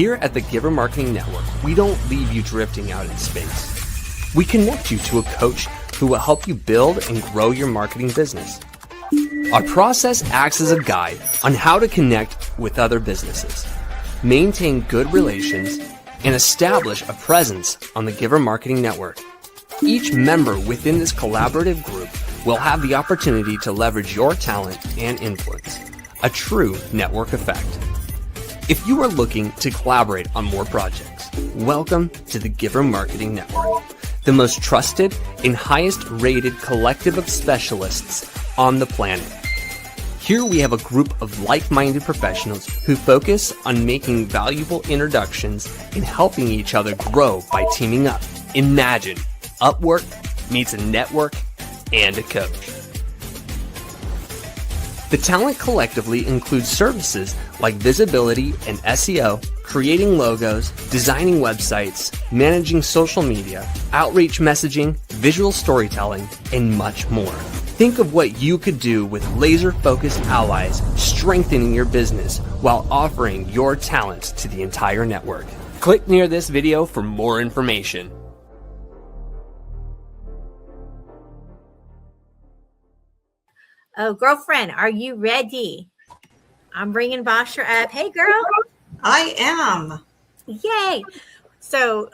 Here at the Giver Marketing Network, we don't leave you drifting out in space. We connect you to a coach who will help you build and grow your marketing business. Our process acts as a guide on how to connect with other businesses, maintain good relations, and establish a presence on the Giver Marketing Network. Each member within this collaborative group will have the opportunity to leverage your talent and influence, a true network effect. If you are looking to collaborate on more projects, welcome to the Giver Marketing Network, the most trusted and highest rated collective of specialists on the planet. Here we have a group of like-minded professionals who focus on making valuable introductions and helping each other grow by teaming up. Imagine Upwork meets a network and a coach. The talent collectively includes services like visibility and SEO, creating logos, designing websites, managing social media, outreach messaging, visual storytelling, and much more. Think of what you could do with laser-focused allies, strengthening your business while offering your talents to the entire network. Click near this video for more information. Oh, girlfriend, are you ready? I'm bringing Boshra up. Hey, girl. I am. Yay. So,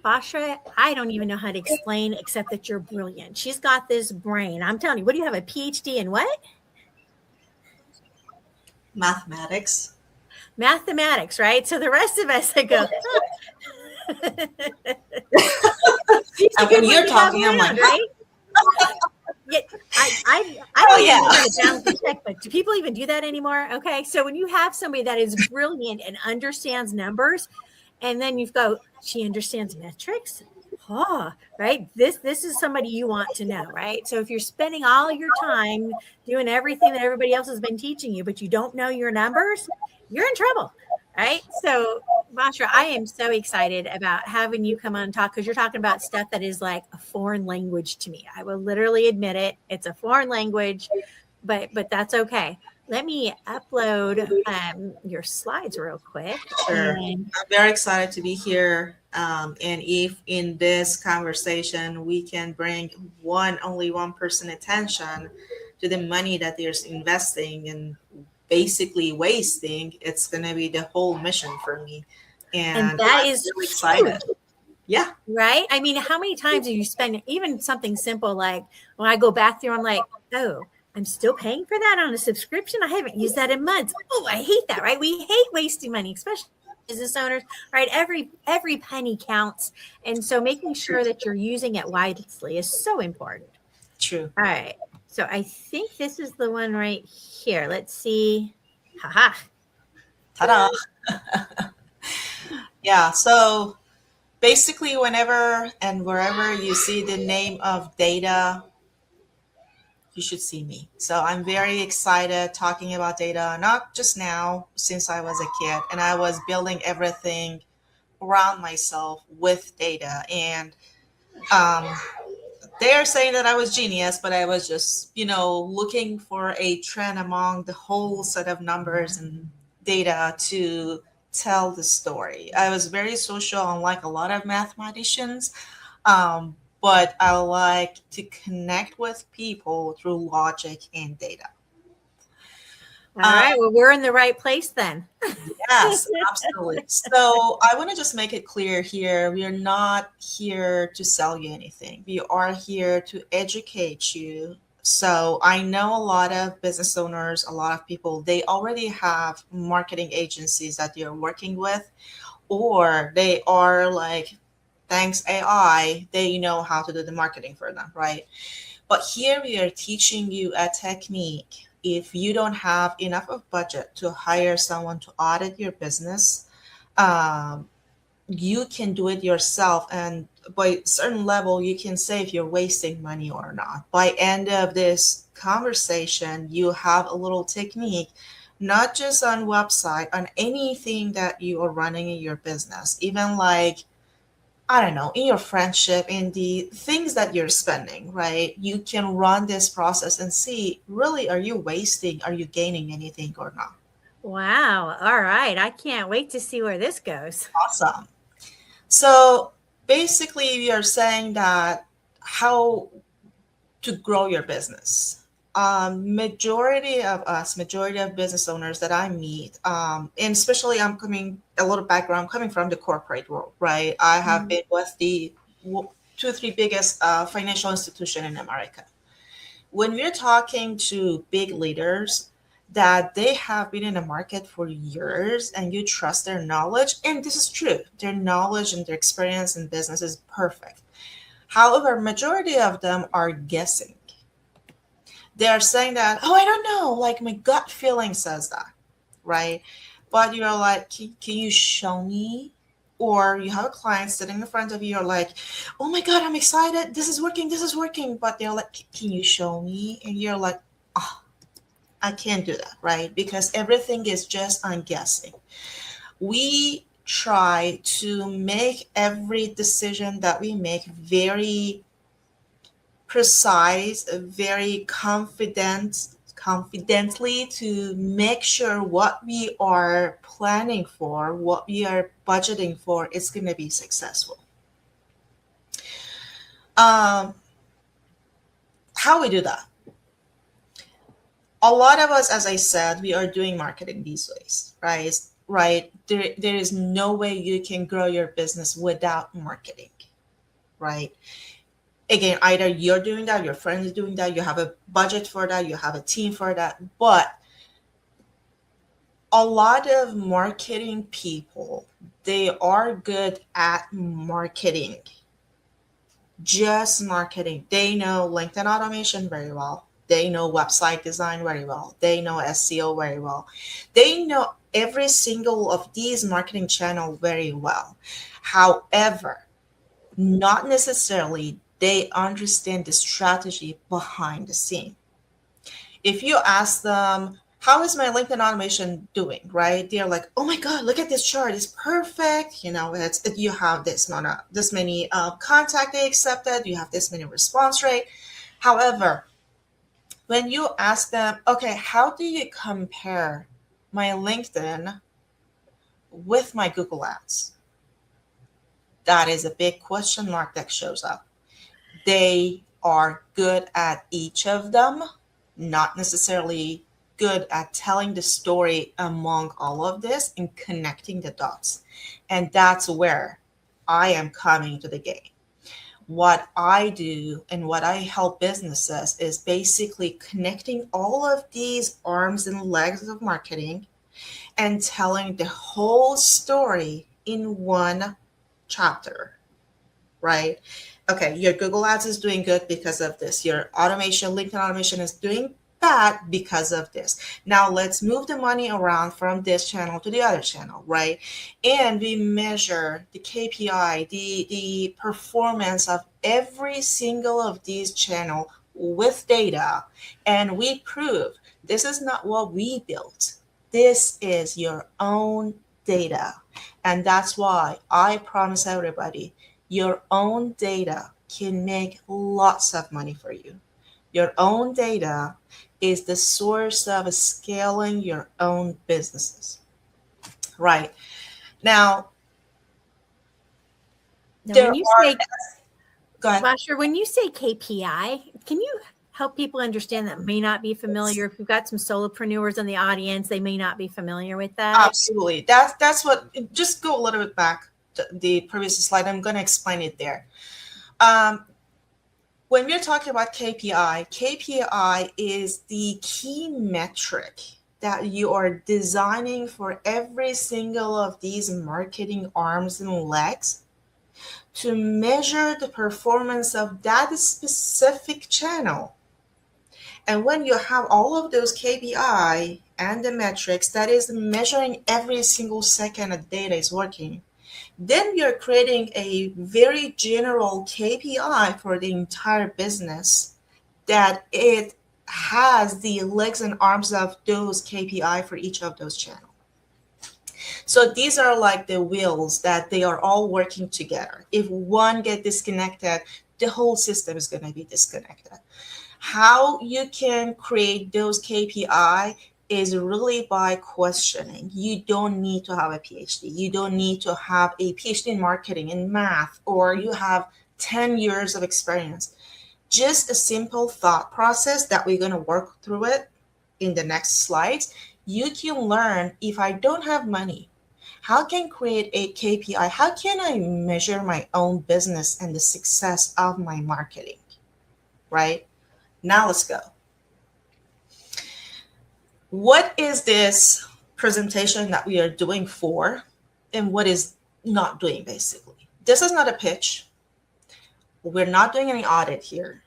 Boshra, I don't even know how to explain except that you're brilliant. She's got this brain. I'm telling you, what do you have, a PhD in what? Mathematics. Mathematics, right? So the rest of us, I go. And when you're talking, I'm like, right? Yeah, I don't Oh, even yeah. know how to balance the check, but do people even do that anymore? Okay, so when you have somebody that is brilliant and understands numbers, and then you've got, she understands metrics, right? This is somebody you want to know, right? So if you're spending all your time doing everything that everybody else has been teaching you, but you don't know your numbers, you're in trouble, right? So, Boshra, I am so excited about having you come on and talk, because you're talking about stuff that is like a foreign language to me. I will literally admit it. It's a foreign language, but that's okay. Let me upload your slides real quick. Sure. I'm very excited to be here. And if in this conversation we can bring only one person attention to the money that they're investing and basically wasting, it's going to be the whole mission for me. And that I'm is really excited. Yeah. Right. I mean, how many times do you spend even something simple like when I go back through, I'm like, oh, I'm still paying for that on a subscription. I haven't used that in months. Oh, I hate that. Right. We hate wasting money, especially business owners. Right. Every penny counts. And so making sure that you're using it wisely is so important. True. All right. So I think this is the one right here. Let's see. Haha. Ta-da. Yeah. So basically, whenever and wherever you see the name of data, you should see me. So I'm very excited talking about data, not just now, since I was a kid and I was building everything around myself with data. And they're saying that I was genius, but I was just, looking for a trend among the whole set of numbers and data to tell the story. I was very social, unlike a lot of mathematicians, but I like to connect with people through logic and data. All right. Well, we're in the right place then. Yes, absolutely. So I want to just make it clear here. We are not here to sell you anything. We are here to educate you. So I know a lot of business owners, a lot of people, they already have marketing agencies that they're working with, or they are like, thanks AI, they know how to do the marketing for them, right? But here we are teaching you a technique. If you don't have enough of budget to hire someone to audit your business, you can do it yourself. And by a certain level, you can say if you're wasting money or not. By end of this conversation, you have a little technique, not just on website, on anything that you are running in your business, even like, I don't know, in your friendship, in the things that you're spending, right? You can run this process and see, really, are you wasting? Are you gaining anything or not? Wow. All right. I can't wait to see where this goes. Awesome. So basically, we are saying that how to grow your business. Majority of us, majority of business owners that I meet, and especially I'm coming a little background coming from the corporate world, right? I have Mhm. been with the 2 or 3 biggest financial institution in America. When we're talking to big leaders that they have been in the market for years and you trust their knowledge, and this is true, their knowledge and their experience in business is perfect. However, majority of them are guessing. They are saying that, oh, I don't know, like my gut feeling says that, right? But you're like, can you show me? Or you have a client sitting in front of you, you're like, oh my God, I'm excited. This is working. This is working. But they're like, can you show me? And you're like, oh, I can't do that, right? Because everything is just on guessing. We try to make every decision that we make very precise, very confidently to make sure what we are planning for, what we are budgeting for is going to be successful. Um, how we do that? A lot of us, as I said, we are doing marketing these days, right? Right. There is no way you can grow your business without marketing, right? Again, either you're doing that, your friend is doing that, you have a budget for that, you have a team for that. But a lot of marketing people, they are good at marketing, just marketing. They know LinkedIn automation very well. They know website design very well. They know SEO very well. They know every single of these marketing channel very well. However, not necessarily they understand the strategy behind the scene. If you ask them, how is my LinkedIn automation doing, right? They're like, oh my God, look at this chart. It's perfect. You have this many contact they accepted. You have this many response rate. However, when you ask them, okay, how do you compare my LinkedIn with my Google Ads? That is a big question mark that shows up. They are good at each of them, not necessarily good at telling the story among all of this and connecting the dots. And that's where I am coming to the game. What I do and what I help businesses is basically connecting all of these arms and legs of marketing and telling the whole story in one chapter, right? Okay, your Google Ads is doing good because of this. Your automation, LinkedIn automation is doing bad because of this. Now let's move the money around from this channel to the other channel, right? And we measure the KPI, the performance of every single of these channel with data. And we prove this is not what we built. This is your own data. And that's why I promise everybody your own data can make lots of money for you. Your own data is the source of scaling your own businesses. Right. Now, Now, there when you are, say, go ahead. Boshra, when you say KPI, can you help people understand that may not be familiar? If we've got some solopreneurs in the audience, they may not be familiar with that. Absolutely. That's what, just go a little bit back to the previous slide. I'm going to explain it there. When we're talking about KPI is the key metric that you are designing for every single of these marketing arms and legs to measure the performance of that specific channel. And when you have all of those KPI and the metrics that is measuring every single second that data is working, then you're creating a very general KPI for the entire business that it has the legs and arms of those KPI for each of those channels. So these are like the wheels that they are all working together. If one get disconnected, the whole system is going to be disconnected. How you can create those KPI is really by questioning. You don't need to have a PhD. You don't need to have a PhD in marketing, in math, or you have 10 years of experience. Just a simple thought process that we're going to work through it in the next slides. You can learn, if I don't have money, how can I create a KPI? How can I measure my own business and the success of my marketing, right? Now let's go. What is this presentation that we are doing for, and what is not doing, basically? This is not a pitch. We're not doing any audit here.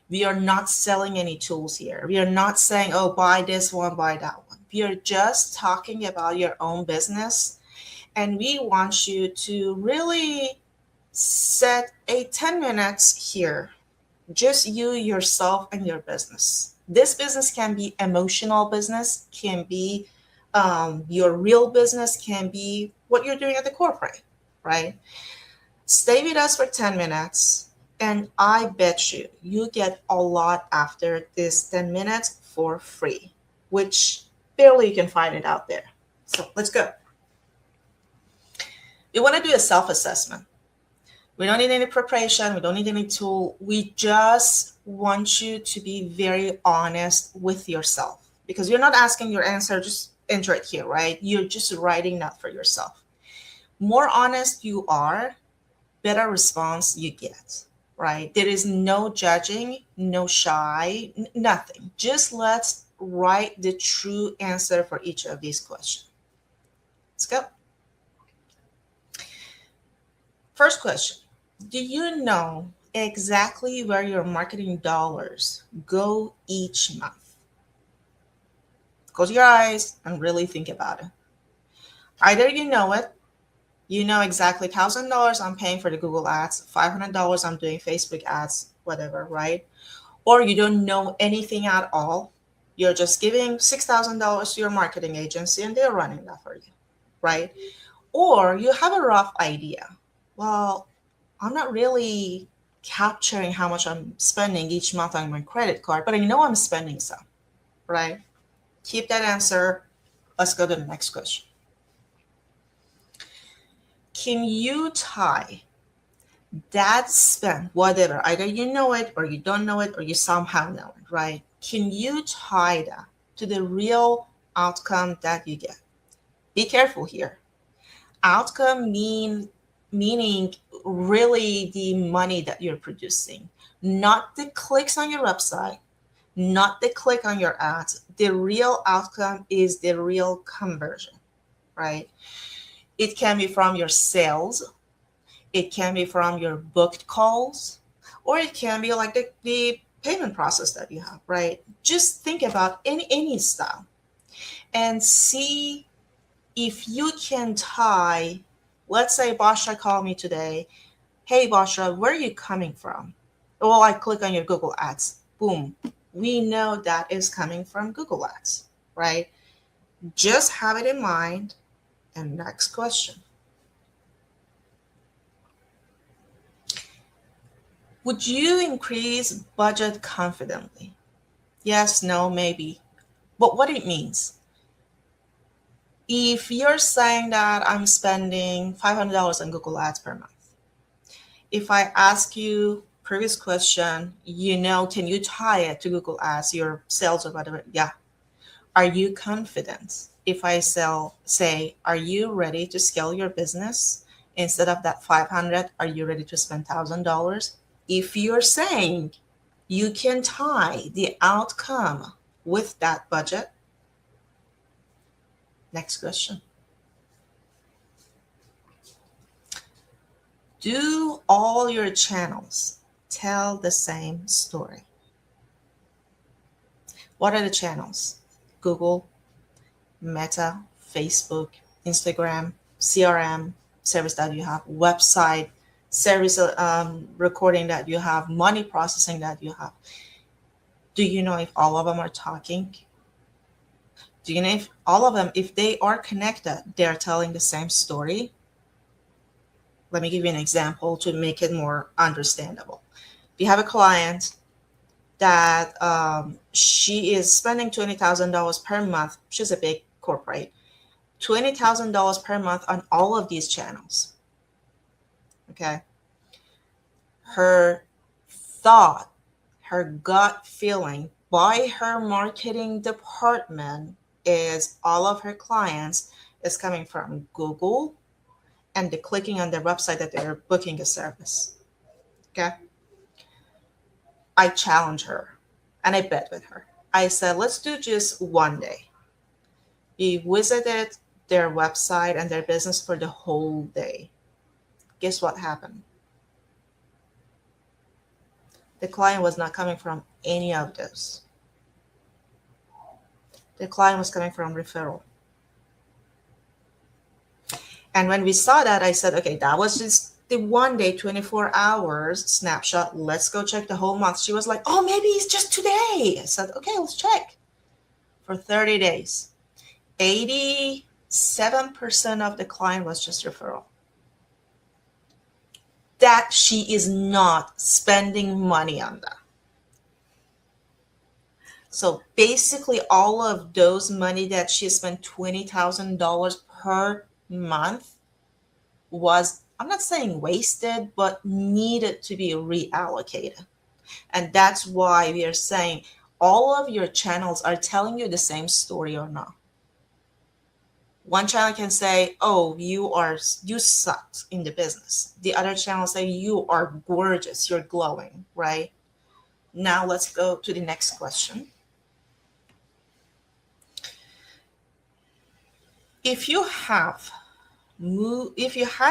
We are not selling any tools here. We are not saying, oh, buy this one, buy that one. We are just talking about your own business. And we want you to really set a 10 minutes here. Just you, yourself, and your business. This business can be emotional business, can be your real business, can be what you're doing at the corporate, right? Stay with us for 10 minutes, and I bet you get a lot after this 10 minutes for free, which barely you can find it out there. So let's go. We want to do a self-assessment. We don't need any preparation. We don't need any tool. We just want you to be very honest with yourself, because you're not asking your answer, just enter it here, right? You're just writing that for yourself. More honest you are, better response you get, right? There is no judging, no shy, nothing. Just let's write the true answer for each of these questions. Let's go. First question. Do you know exactly where your marketing dollars go each month? Close your eyes and really think about it. Either you know it, you know exactly $1,000 I'm paying for the Google ads, $500 I'm doing Facebook ads, whatever, right? Or you don't know anything at all. You're just giving $6,000 to your marketing agency and they're running that for you, right? Or you have a rough idea. Well, I'm not really capturing how much I'm spending each month on my credit card, but I know I'm spending some, right? Keep that answer. Let's go to the next question. Can you tie that spend, whatever, either you know it or you don't know it or you somehow know it, right? Can you tie that to the real outcome that you get? Be careful here. Outcome meaning really the money that you're producing, not the clicks on your website, not the click on your ads. The real outcome is the real conversion, right? It can be from your sales, it can be from your booked calls, or it can be like the payment process that you have, right? Just think about any style and see if you can tie. Let's say Boshra called me today. Hey, Boshra, where are you coming from? Well, I click on your Google ads. Boom. We know that is coming from Google ads, right? Just have it in mind. And next question. Would you increase budget confidently? Yes, no, maybe. But what it means? If you're saying that I'm spending $500 on Google ads per month, if I ask you previous question, can you tie it to Google ads, your sales or whatever? Yeah. Are you confident? If I say, are you ready to scale your business? Instead of that 500, are you ready to spend $1,000? If you're saying you can tie the outcome with that budget. Next question. Do all your channels tell the same story? What are the channels? Google, Meta, Facebook, Instagram, CRM, service that you have, website, service recording that you have, money processing that you have. Do you know if all of them are talking? Do you know if all of them, if they are connected, they're telling the same story? Let me give you an example to make it more understandable. If you have a client that she is spending $20,000 per month. She's a big corporate. $20,000 per month on all of these channels. Okay. Her thought, her gut feeling by her marketing department is all of her clients is coming from Google and the clicking on their website that they're booking a service. Okay. I challenge her and I bet with her. I said, let's do just one day. We visited their website and their business for the whole day. Guess what happened? The client was not coming from any of those. The client was coming from referral. And when we saw that, I said, okay, that was just the one day, 24 hours snapshot. Let's go check the whole month. She was like, oh, maybe it's just today. I said, okay, let's check. For 30 days, 87% of the client was just referral. That she is not spending money on that. So basically all of those money that she spent $20,000 per month was, I'm not saying wasted, but needed to be reallocated. And that's why we are saying all of your channels are telling you the same story or not. One channel can say, oh, you sucked in the business. The other channel say, you are gorgeous, you're glowing, right? Now let's go to the next question. If you had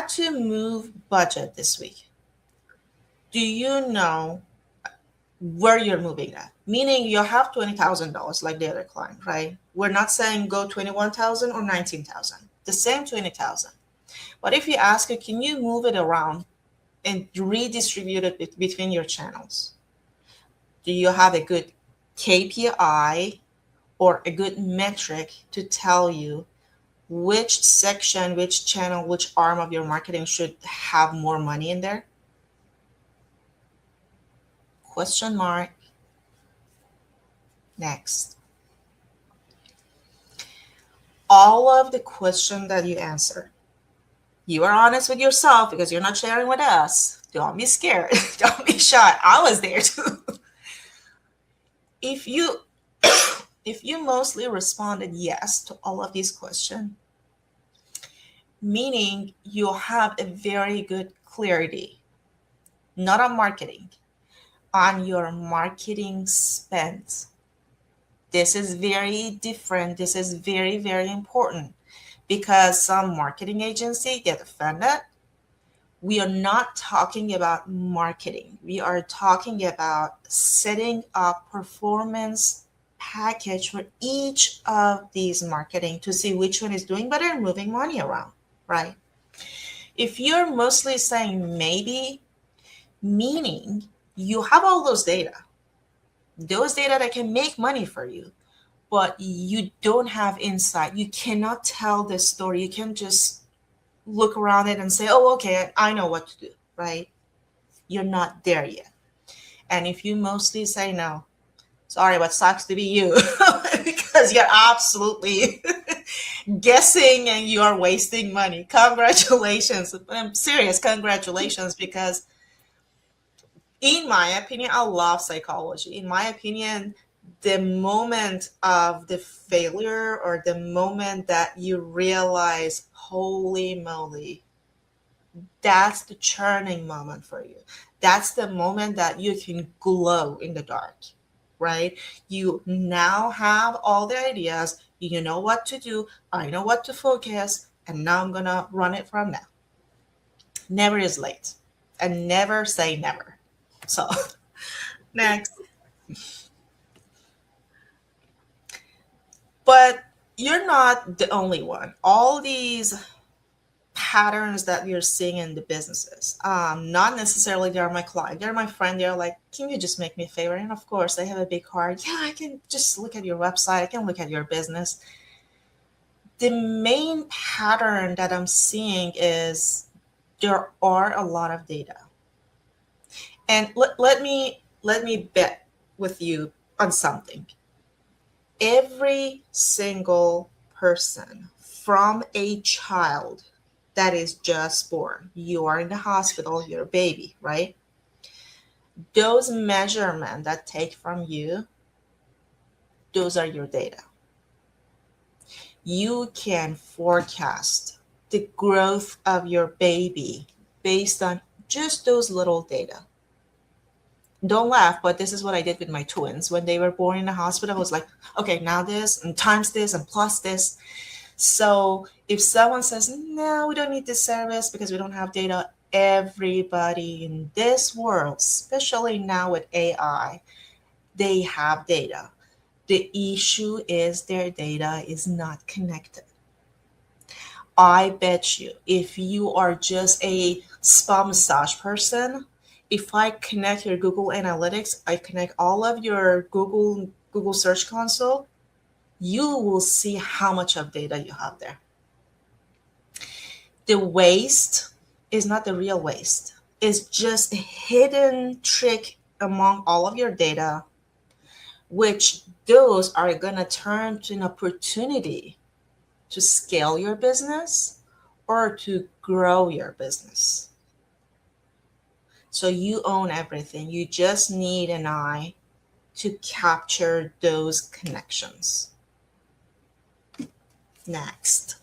to move budget this week, do you know where you're moving at? Meaning you have $20,000 like the other client, right? We're not saying go 21,000 or 19,000, the same 20,000. But if you ask her, can you move it around and redistribute it between your channels? Do you have a good KPI or a good metric to tell you which section, which channel, which arm of your marketing should have more money in there? Question mark. Next. All of the questions that you answer, you are honest with yourself because you're not sharing with us. Don't be scared. Don't be shy. I was there too. If you mostly responded yes to all of these questions, meaning you have a very good clarity, not on marketing, on your marketing spend. This is very different. This is very, very important because some marketing agency get offended. We are not talking about marketing. We are talking about setting up performance package for each of these marketing to see which one is doing better and moving money around, right? If you're mostly saying maybe, meaning you have all those data that can make money for you, but you don't have insight. You cannot tell the story. You can just look around it and say, oh, okay, I know what to do, right? You're not there yet. And if you mostly say no, sorry, but sucks to be you because you're absolutely guessing and you are wasting money. Congratulations. I'm serious. Congratulations, because in my opinion, I love psychology. In my opinion, the moment of the failure or the moment that you realize, holy moly, that's the churning moment for you. That's the moment that you can glow in the dark, right? You now have all the ideas. You know what to do. I know what to focus. And now I'm going to run it from now. Never is late. And never say never. So, next. But you're not the only one. All these patterns that you're seeing in the businesses, not necessarily they're my client, they're my friend. They're like, can you just make me a favor? And of course, they have a big heart. Yeah, I can just look at your website. I can look at your business. The main pattern that I'm seeing is there are a lot of data. And let me bet with you on something. Every single person, from a child that is just born, you are in the hospital, you're a baby, right? Those measurements that take from you, those are your data. You can forecast the growth of your baby based on just those little data. Don't laugh, but this is what I did with my twins. When they were born in the hospital, I was like, okay, now this and times this and plus this. So if someone says, no, we don't need this service because we don't have data, everybody in this world, especially now with AI, they have data. The issue is their data is not connected. I bet you if you are just a spa massage person, if I connect your Google Analytics, I connect all of your Google Search Console, you will see how much of data you have there. The waste is not the real waste. It's just a hidden trick among all of your data, which those are going to turn to an opportunity to scale your business or to grow your business. So you own everything. You just need an eye to capture those connections. Next.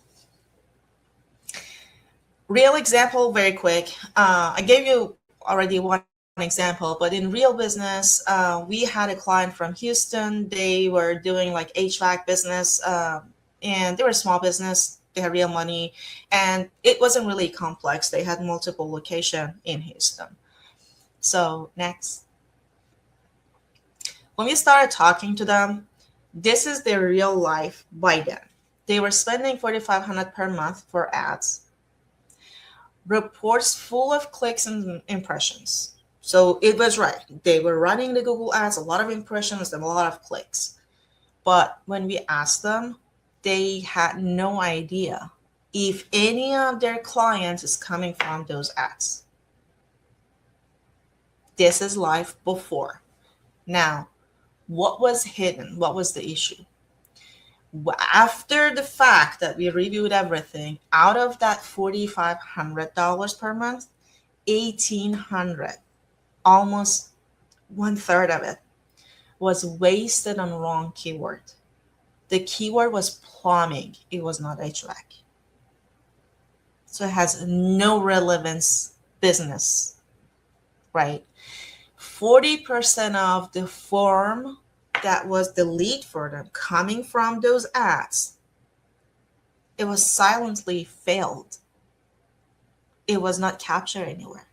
Real example, very quick. I gave you already one example, but in real business, we had a client from Houston. They were doing like HVAC business, and they were a small business. They had real money, and it wasn't really complex. They had multiple locations in Houston. So next. When we started talking to them, this is their real life by then. They were spending $4,500 per month for ads. Reports full of clicks and impressions. So it was right. They were running the Google ads, a lot of impressions and a lot of clicks. But when we asked them, they had no idea if any of their clients is coming from those ads. This is life before. Now, what was hidden? What was the issue? After the fact that we reviewed everything, out of that $4,500 per month, $1,800, almost 1/3 of it, was wasted on wrong keyword. The keyword was plumbing. It was not HVAC. So it has no relevance business, right? 40% of the form that was the lead for them coming from those ads, it was silently failed. It was not captured anywhere.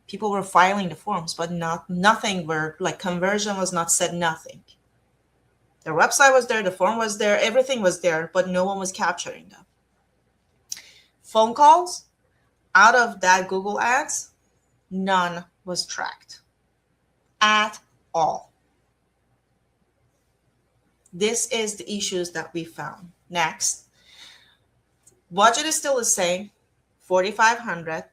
People were filing the forms, but nothing were like conversion was not said, nothing. Their website was there, the form was there, everything was there, but no one was capturing them. Phone calls, out of that Google ads, none was tracked at all. This is the issues that we found. Next, budget is still the same, $4,500.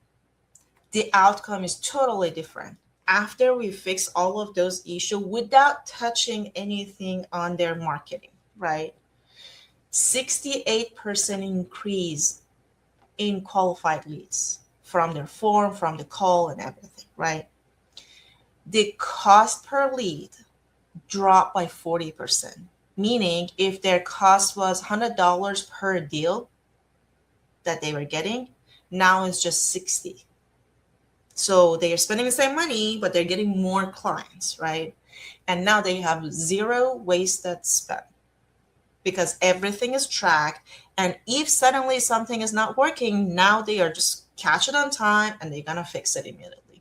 The outcome is totally different. After we fix all of those issues without touching anything on their marketing, right? 68% increase in qualified leads from their form, from the call and everything, right? The cost per lead dropped by 40%. Meaning if their cost was $100 per deal that they were getting, now it's just $60. So they are spending the same money, but they're getting more clients, right? And now they have zero wasted spend because everything is tracked. And if suddenly something is not working, now they are just catch it on time and they're going to fix it immediately.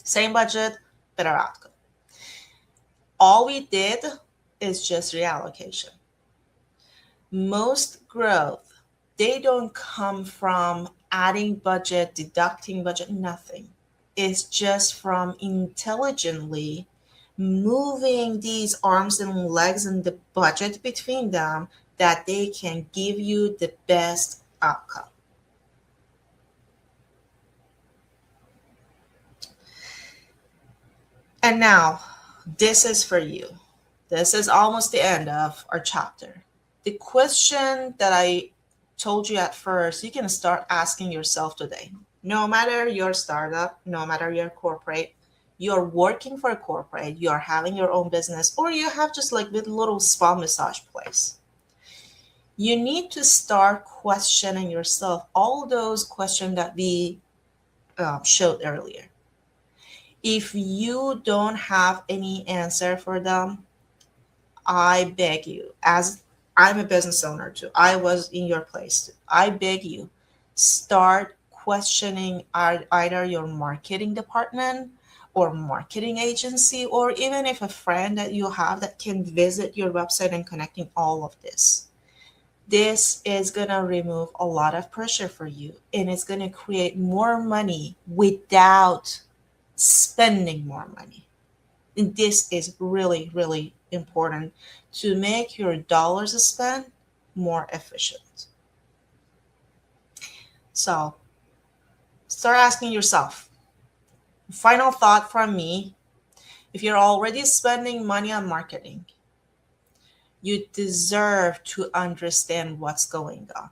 Same budget, better outcome. All we did is just reallocation. Most growth, they don't come from adding budget, deducting budget, nothing. It's just from intelligently moving these arms and legs and the budget between them that they can give you the best outcome. And now, This is for you. This is almost the end of our chapter. The question that I told you at first, you can start asking yourself today. No matter your startup, no matter your corporate, you're working for a corporate, you're having your own business, or you have just like a little spa massage place. You need to start questioning yourself all those questions that we showed earlier. If you don't have any answer for them, I beg you, as I'm a business owner too, I was in your place too. I beg you, start questioning either your marketing department or marketing agency, or even if a friend that you have that can visit your website and connecting all of this. This is going to remove a lot of pressure for you, and it's going to create more money without spending more money. And this is really, really important to make your dollars spent more efficient. So start asking yourself. Final thought from me, if you're already spending money on marketing, you deserve to understand what's going on.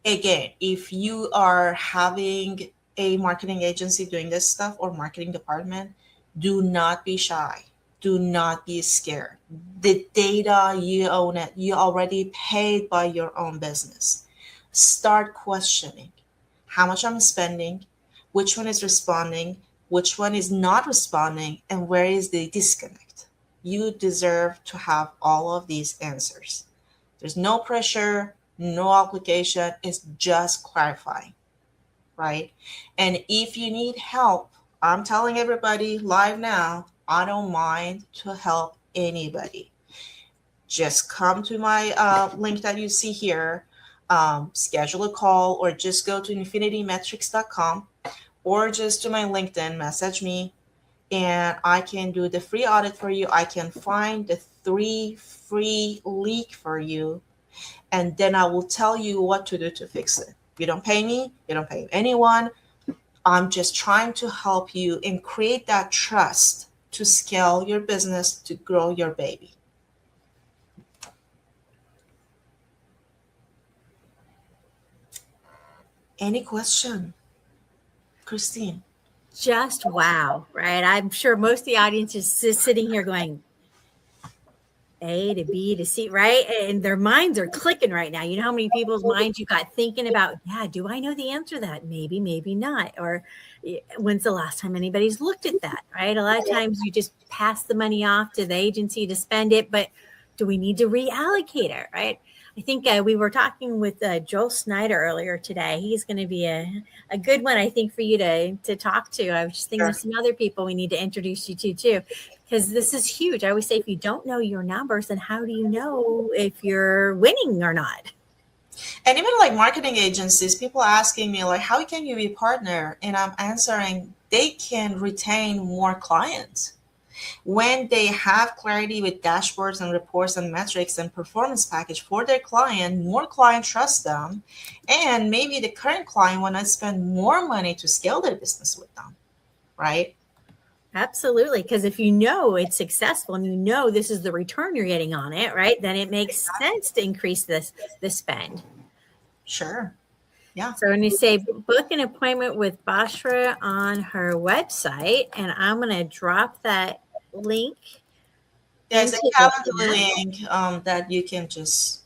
Again, if you are having a marketing agency doing this stuff or marketing department, do not be shy. Do not be scared. The data, you own it. You already paid by your own business. Start questioning how much I'm spending, which one is responding, which one is not responding, and where is the disconnect. You deserve to have all of these answers. There's no pressure, no obligation. It's just clarifying, right? And if you need help, I'm telling everybody live now, I don't mind to help anybody. Just come to my link that you see here, schedule a call, or just go to infinitymetrix.com, or just to my LinkedIn, message me, and I can do the free audit for you. I can find the 3 free leak for you, and then I will tell you what to do to fix it. You don't pay me, you don't pay anyone. I'm just trying to help you and create that trust to scale your business, to grow your baby. Any question, Christine? Just wow, right? I'm sure most of the audience is just sitting here going A to B to C, right? And their minds are clicking right now. You know how many people's minds you got thinking about, yeah, do I know the answer to that? Maybe, maybe not. Or when's the last time anybody's looked at that, right? A lot of times you just pass the money off to the agency to spend it, but do we need to reallocate it, right? I think we were talking with Joel Snyder earlier today. He's going to be a good one, I think, for you to talk to. I was just thinking of some other people we need to introduce you to, too, because this is huge. I always say, if you don't know your numbers, then how do you know if you're winning or not? And even like marketing agencies, people are asking me, like, how can you be a partner? And I'm answering, they can retain more clients. When they have clarity with dashboards and reports and metrics and performance package for their client, more client trust them, and maybe the current client want to spend more money to scale their business with them, right? Absolutely, because if you know it's successful and you know this is the return you're getting on it, right, then it makes sense to increase the spend. Sure. Yeah. So when you say book an appointment with Boshra on her website, and I'm going to drop that link. There's a calendar link that you can just.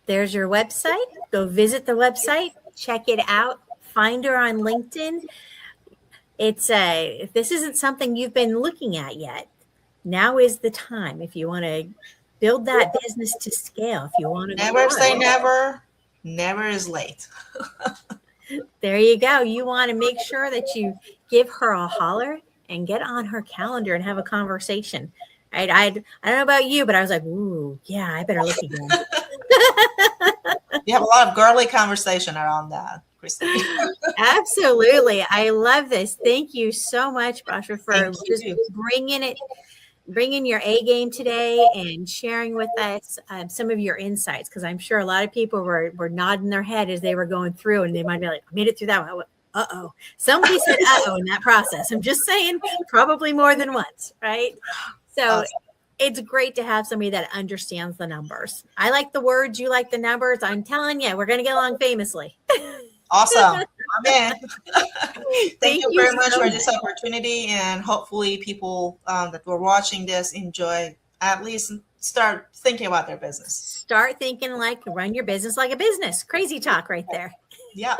There's your website. Go visit the website. Check it out. Find her on LinkedIn. It's if this isn't something you've been looking at yet, now is the time. If you want to build that business to scale, if you want to never say never. Never is late. There you go. You want to make sure that you give her a holler and get on her calendar and have a conversation. Right? I don't know about you, but I was like, ooh, yeah, I better look again. You have a lot of girly conversation around that, Christine. Absolutely. I love this. Thank you so much, Boshra, for just bringing your A game today and sharing with us some of your insights, because I'm sure a lot of people were nodding their head as they were going through, and they might be like, I made it through that one. uh-oh. Somebody said uh-oh in that process. I'm just saying, probably more than once, right? So it's great to have somebody that understands the numbers. I like the words, you like the numbers. I'm telling you, we're going to get along famously. Awesome. Amen. Thank you very so much for this opportunity, and hopefully people that were watching this enjoy, at least start thinking about their business. Start thinking like run your business like a business. Crazy talk right there. Yeah.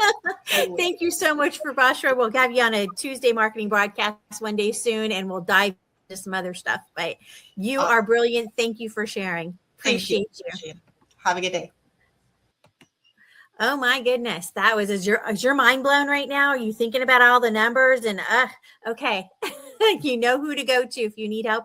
Thank you so much for Boshra. We'll have you on a Tuesday marketing broadcast one day soon, and we'll dive into some other stuff. But you are brilliant. Thank you for sharing. Appreciate you. Have a good day. Oh my goodness. That was, is your mind blown right now? Are you thinking about all the numbers and okay. You know who to go to if you need help